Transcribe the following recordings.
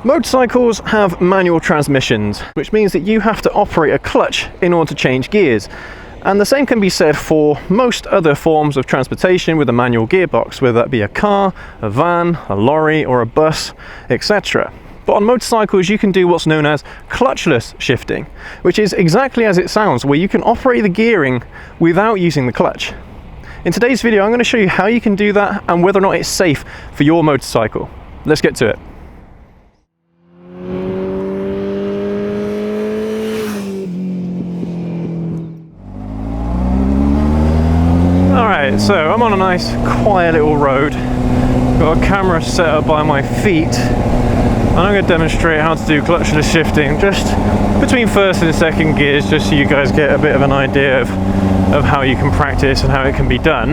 Motorcycles have manual transmissions, which means that you have to operate a clutch in order to change gears. And the same can be said for most other forms of transportation with a manual gearbox, whether that be a car, a van, a lorry, or a bus, etc. But on motorcycles, you can do what's known as clutchless shifting, which is exactly as it sounds, where you can operate the gearing without using the clutch. In today's video, I'm going to show you how you can do that and whether or not it's safe for your motorcycle. Let's get to it. Alright, so I'm on a nice quiet little road. Got a camera set up by my feet. And I'm going to demonstrate how to do clutchless shifting just between first and second gears, just so you guys get a bit of an idea of how you can practice and how it can be done.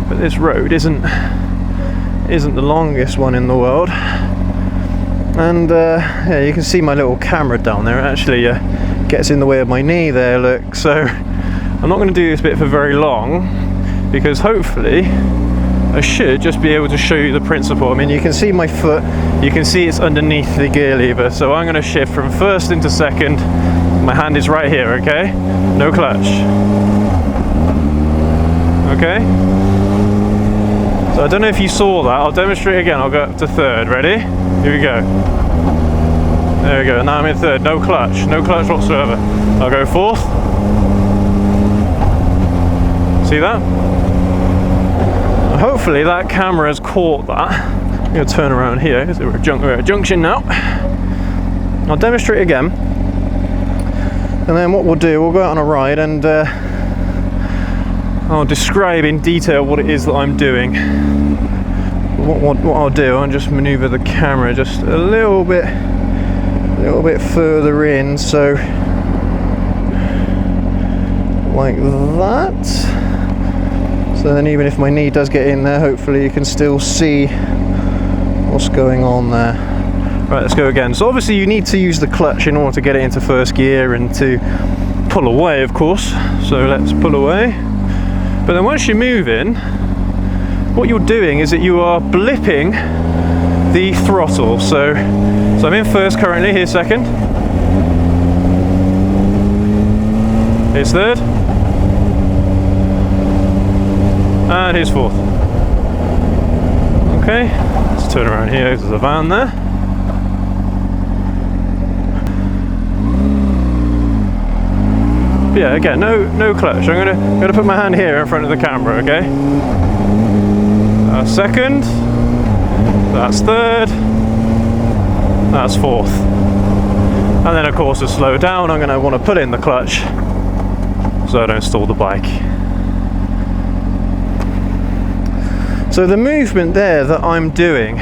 But this road isn't the longest one in the world. And yeah, you can see my little camera down there. It actually gets in the way of my knee there, look. So I'm not going to do this bit for very long, because hopefully I should just be able to show you the principle. I mean, you can see my foot, you can see it's underneath the gear lever, so I'm going to shift from first into second. My hand is right here, okay? No clutch. Okay? So I don't know if you saw that, I'll demonstrate again. I'll go up to third, ready? Here we go. There we go, now I'm in third, no clutch whatsoever. I'll go fourth. See that? Hopefully that camera has caught that. I'm going to turn around here because we're at a junction now. I'll demonstrate again, and then what we'll do, we'll go out on a ride and I'll describe in detail what it is that I'm doing. What I'll do, I'll just maneuver the camera just a little bit further in, so like that. So then even if my knee does get in there, hopefully you can still see what's going on there. Right, let's go again. So obviously you need to use the clutch in order to get it into first gear and to pull away, of course. So let's pull away. But then once you move in, what you're doing is that you are blipping the throttle. So I'm in first currently, here's second. Here's third. And here's fourth. Okay, let's turn around here, there's a van there. But yeah, again, no clutch. I'm gonna put my hand here in front of the camera, okay? That's second, that's third, that's fourth. And then of course to slow down, I'm gonna want to put in the clutch so I don't stall the bike. So the movement there that I'm doing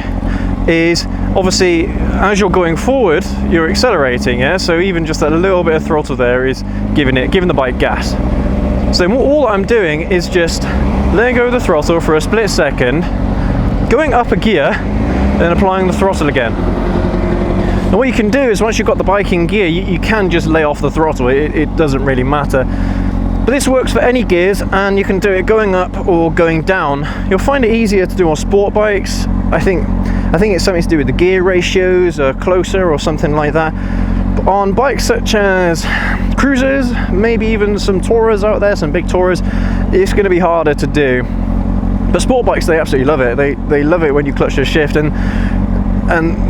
is obviously as you're going forward, you're accelerating, yeah? So even just a little bit of throttle there is giving the bike gas. So all I'm doing is just letting go of the throttle for a split second, going up a gear, then applying the throttle again. And what you can do is once you've got the bike in gear, you can just lay off the throttle, it doesn't really matter. But this works for any gears, and you can do it going up or going down. You'll find it easier to do on sport bikes. I think it's something to do with the gear ratios, closer or something like that. But on bikes such as cruisers, maybe even some tourers out there, some big tourers, it's going to be harder to do. But sport bikes, they absolutely love it. They love it when you clutch the shift, and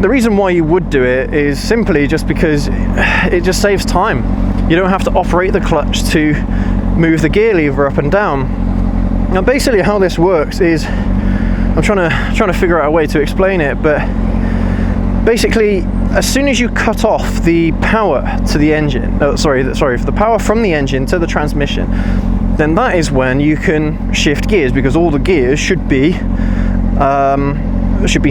the reason why you would do it is simply just because it just saves time. You don't have to operate the clutch to move the gear lever up and down. Now basically how this works is, I'm trying to figure out a way to explain it, but basically as soon as you cut off the power to the engine, the power from the engine to the transmission, then that is when you can shift gears, because all the gears should be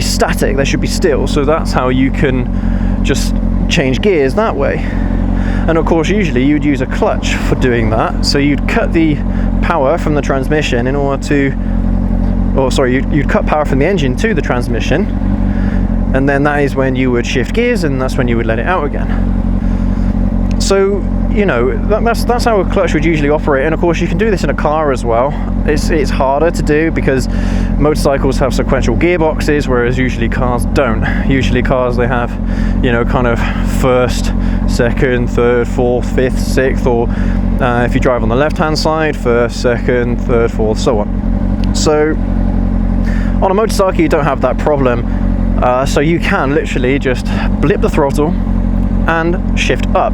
static, they should be still. So that's how you can just change gears that way. And of course usually you'd use a clutch for doing that, so you'd cut the power from the transmission in order to, you'd cut power from the engine to the transmission, and then that is when you would shift gears, and that's when you would let it out again. So, you know, that's how a clutch would usually operate. And of course you can do this in a car as well. It's harder to do because motorcycles have sequential gearboxes, whereas usually cars don't. Usually cars, they have, you know, kind of first, second, third, fourth, fifth, sixth, or if you drive on the left hand side, first, second, third, fourth, so on. So on a motorcycle you don't have that problem, so you can literally just blip the throttle and shift up.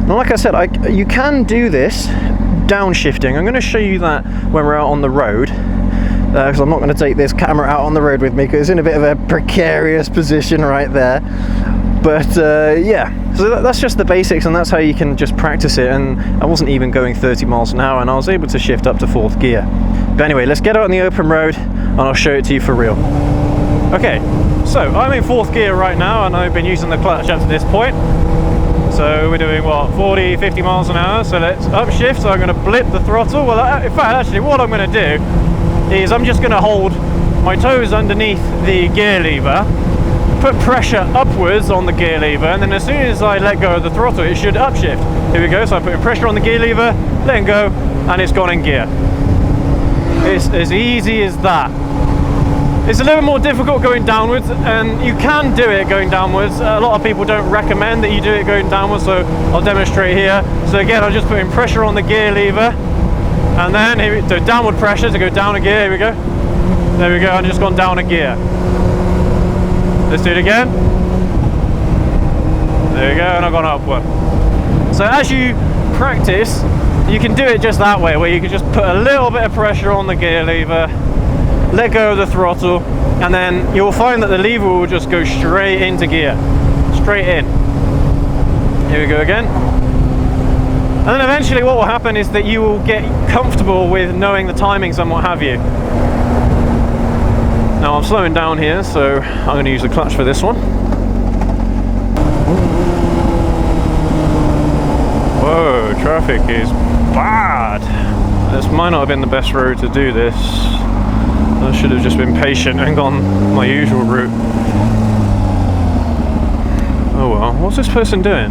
Now, like I said, you can do this downshifting. I'm going to show you that when we're out on the road, because I'm not going to take this camera out on the road with me because it's in a bit of a precarious position right there. But yeah, so that's just the basics, and that's how you can just practice it. And I wasn't even going 30 miles an hour and I was able to shift up to 4th gear. But anyway, let's get out on the open road and I'll show it to you for real. Okay, so I'm in 4th gear right now and I've been using the clutch up to this point. So we're doing what, 40, 50 miles an hour, so let's upshift. So I'm going to blip the throttle. Well, in fact, actually what I'm going to do is I'm just going to hold my toes underneath the gear lever, put pressure upwards on the gear lever, and then as soon as I let go of the throttle it should upshift. Here we go, so I'm putting pressure on the gear lever, letting go, and it's gone in gear. It's as easy as that. It's a little more difficult going downwards, and you can do it going downwards. A lot of people don't recommend that you do it going downwards, so I'll demonstrate here. So again, I'm just putting pressure on the gear lever, and then here we do downward pressure to go down a gear. Here we go. There we go, I've just gone down a gear. Let's do it again. There we go, and I've gone upward. So as you practice, you can do it just that way, where you can just put a little bit of pressure on the gear lever, let go of the throttle, and then you'll find that the lever will just go straight into gear. Straight in. Here we go again. And then eventually what will happen is that you will get comfortable with knowing the timings and what have you. Now I'm slowing down here, so I'm going to use the clutch for this one. Whoa, traffic is bad. This might not have been the best road to do this. I should have just been patient and gone my usual route. Oh well, what's this person doing?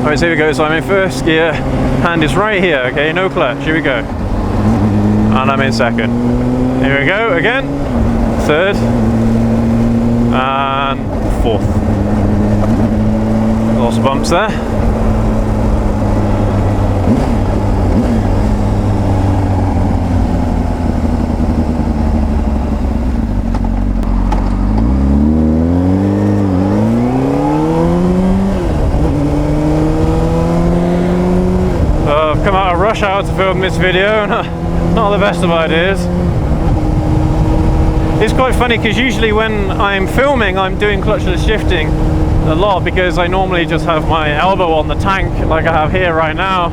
Alright, so here we go, so I'm in 1st gear, hand is right here, okay, no clutch, here we go. And I'm in 2nd. Here we go, again, 3rd, and 4th. Lots of bumps there. Come out of rush hour to film this video, not the best of ideas. It's quite funny because usually when I'm filming I'm doing clutchless shifting a lot, because I normally just have my elbow on the tank like I have here right now,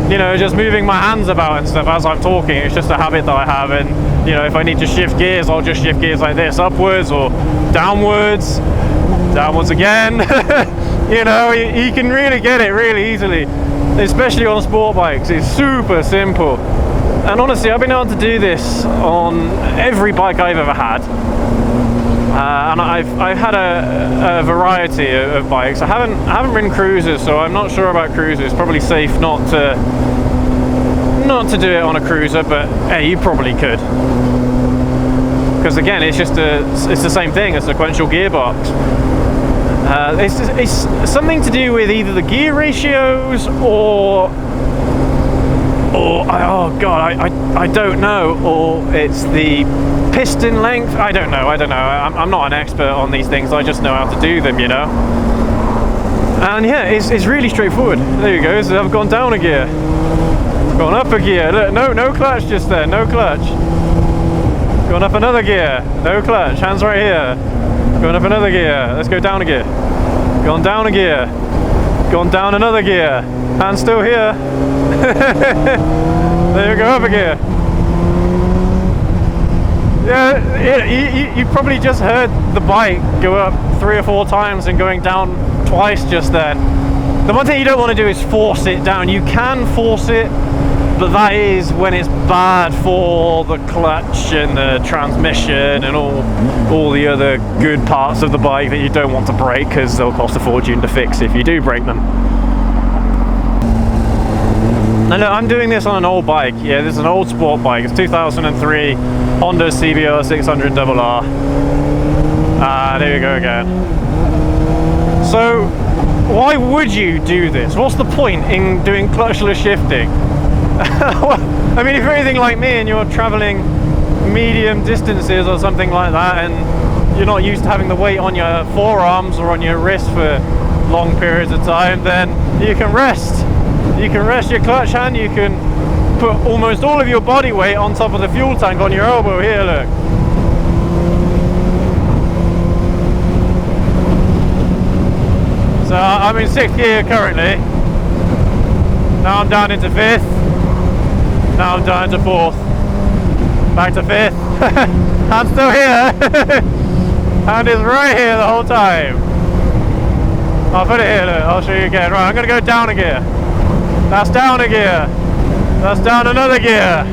you know, just moving my hands about and stuff as I'm talking. It's just a habit that I have, and you know, if I need to shift gears I'll just shift gears like this, upwards or downwards again. You know, you can really get it really easily, especially on sport bikes. It's super simple, and honestly I've been able to do this on every bike I've ever had, and I've had a variety of bikes. I haven't ridden cruisers, so I'm not sure about cruisers. It's probably safe not to do it on a cruiser, but hey, you probably could, because again it's the same thing, a sequential gearbox. It's something to do with either the gear ratios or oh god, I don't know, or it's the piston length. I don't know. I'm not an expert on these things. I just know how to do them, you know. And yeah, it's really straightforward. There you go. So I've gone down a gear, gone up a gear. Look, no clutch just there, no clutch. Gone up another gear, no clutch. Hands right here. Going up another gear. Let's go down a gear. Gone down a gear. Gone down another gear. Hands still here. There you go, up a gear. Yeah, you probably just heard the bike go up 3 or 4 times and going down twice just then. The one thing you don't want to do is force it down. You can force it, but that is when it's bad for the clutch and the transmission and all the other good parts of the bike that you don't want to break, because they'll cost a fortune to fix if you do break them. And look, I'm doing this on an old bike. Yeah, this is an old sport bike. It's 2003 Honda CBR600RR. There we go again. So why would you do this? What's the point in doing clutchless shifting? I mean, if you're anything like me and you're traveling medium distances or something like that, and you're not used to having the weight on your forearms or on your wrist for long periods of time, then you can rest. You can rest your clutch hand. You can put almost all of your body weight on top of the fuel tank on your elbow here, look. So I'm in 6th gear currently. Now I'm down into 5th. Now I'm down to 4th. Back to 5th. I'm still here. Hand is right here the whole time. I'll put it here, look. I'll show you again. Right, I'm going to go down a gear. That's down a gear. That's down another gear.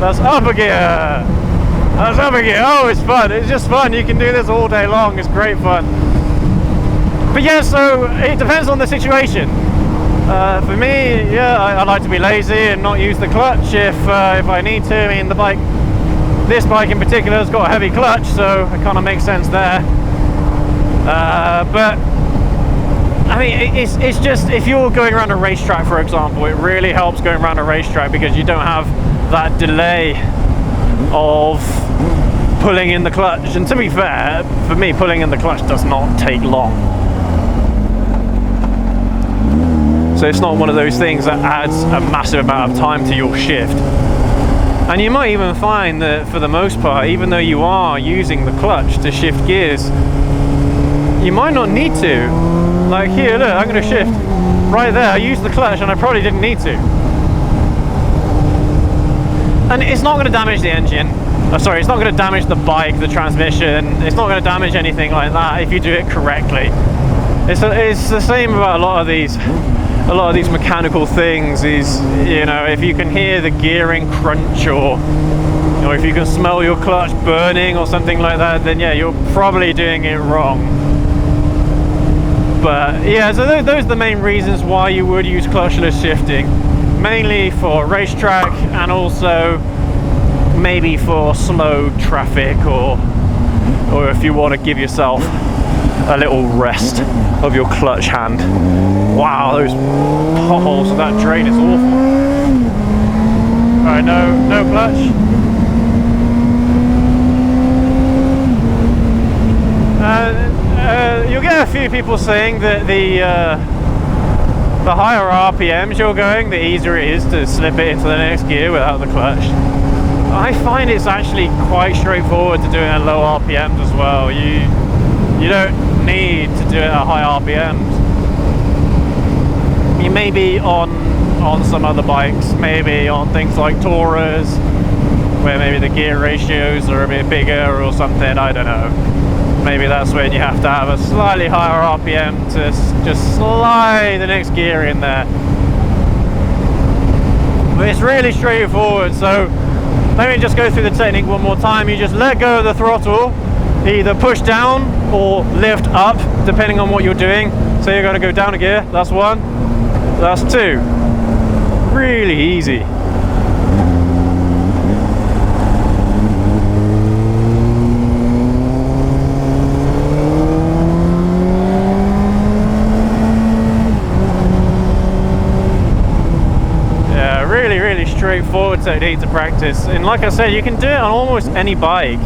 That's up a gear. That's up a gear. Oh, it's fun. It's just fun. You can do this all day long. It's great fun. But yeah, so it depends on the situation. For me, yeah, I like to be lazy and not use the clutch if I need to. I mean, this bike in particular has got a heavy clutch, so it kind of makes sense there. But I mean, it's just, if you're going around a racetrack, for example, it really helps going around a racetrack because you don't have that delay of pulling in the clutch. And to be fair, for me, pulling in the clutch does not take long. So it's not one of those things that adds a massive amount of time to your shift. And you might even find that for the most part, even though you are using the clutch to shift gears, you might not need to. Like here, look, I'm going to shift right there. I used the clutch and I probably didn't need to. And it's not going to damage the engine. Sorry, it's not going to damage the bike, the transmission. It's not going to damage anything like that if you do it correctly. It's the same about a lot of these mechanical things. Is, you know, if you can hear the gearing crunch, or if you can smell your clutch burning or something like that, then yeah, you're probably doing it wrong. But yeah, so those are the main reasons why you would use clutchless shifting, mainly for racetrack and also maybe for slow traffic, or if you want to give yourself a little rest of your clutch hand. Wow, those potholes of that drain is awful. Alright, no clutch. You'll get a few people saying that the higher RPMs you're going, the easier it is to slip it into the next gear without the clutch. I find it's actually quite straightforward to do it at low RPMs as well. You don't need to do it at high RPMs. You may be on some other bikes, maybe on things like Taurus, where maybe the gear ratios are a bit bigger or something, I don't know. Maybe that's when you have to have a slightly higher RPM to just slide the next gear in there. But it's really straightforward, so let me just go through the technique one more time. You just let go of the throttle, either push down or lift up, depending on what you're doing. So you're going to go down a gear, that's one, that's two. Really easy. Really straightforward technique to practice, and like I said, you can do it on almost any bike,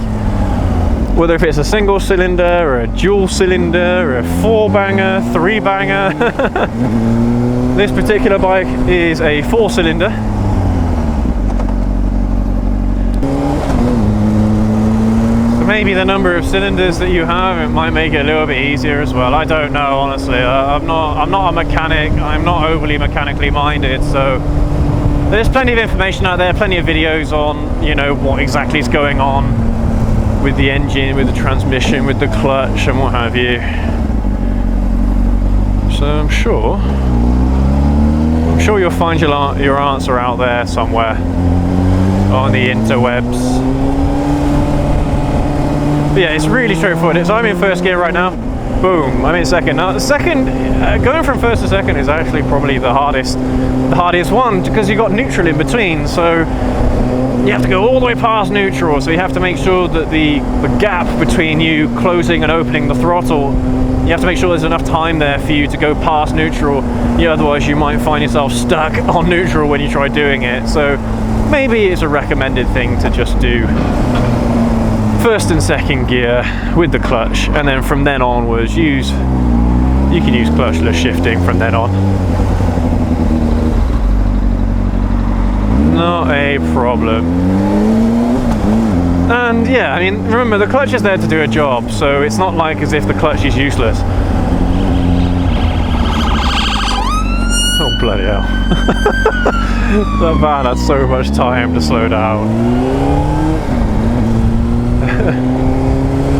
whether if it's a single cylinder or a dual cylinder or a 4-banger, 3-banger. This particular bike is a 4-cylinder. So maybe the number of cylinders that you have, it might make it a little bit easier as well. I don't know, honestly. I'm not a mechanic. I'm not overly mechanically minded, so there's plenty of information out there, plenty of videos on, you know, what exactly is going on with the engine, with the transmission, with the clutch and what have you. So I'm sure sure you'll find your answer out there somewhere on the interwebs. But yeah, it's really straightforward. So I'm in first gear right now. Boom, I'm in second. Now, going from first to second is actually probably the hardest one, because you've got neutral in between. So you have to go all the way past neutral. So you have to make sure that the gap between you closing and opening the throttle, you have to make sure there's enough time there for you to go past neutral. Yeah, otherwise you might find yourself stuck on neutral when you try doing it. So maybe it's a recommended thing to just do first and second gear with the clutch, and then from then onwards you can use clutchless shifting from then on. Not a problem. And yeah, I mean, remember, the clutch is there to do a job, so it's not like as if the clutch is useless. Oh bloody hell. That van had so much time to slow down.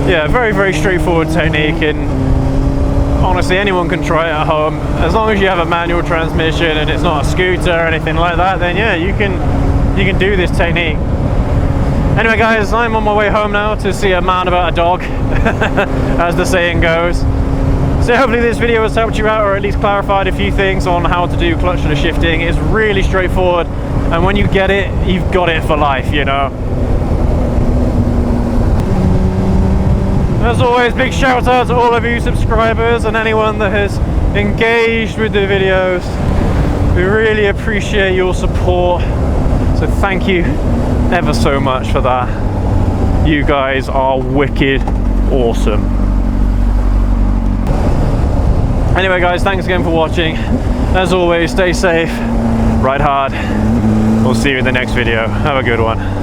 Yeah, very, very straightforward technique, and honestly anyone can try it at home. As long as you have a manual transmission and it's not a scooter or anything like that, then yeah, you can do this technique. Anyway guys, I'm on my way home now to see a man about a dog, as the saying goes. So hopefully this video has helped you out, or at least clarified a few things on how to do clutchless shifting. It's really straightforward, and when you get it, you've got it for life, you know. As always, big shout out to all of you subscribers and anyone that has engaged with the videos. We really appreciate your support, so thank you ever so much for that. You guys are wicked awesome. Anyway guys, thanks again for watching. As always, stay safe, ride hard. We'll see you in the next video. Have a good one.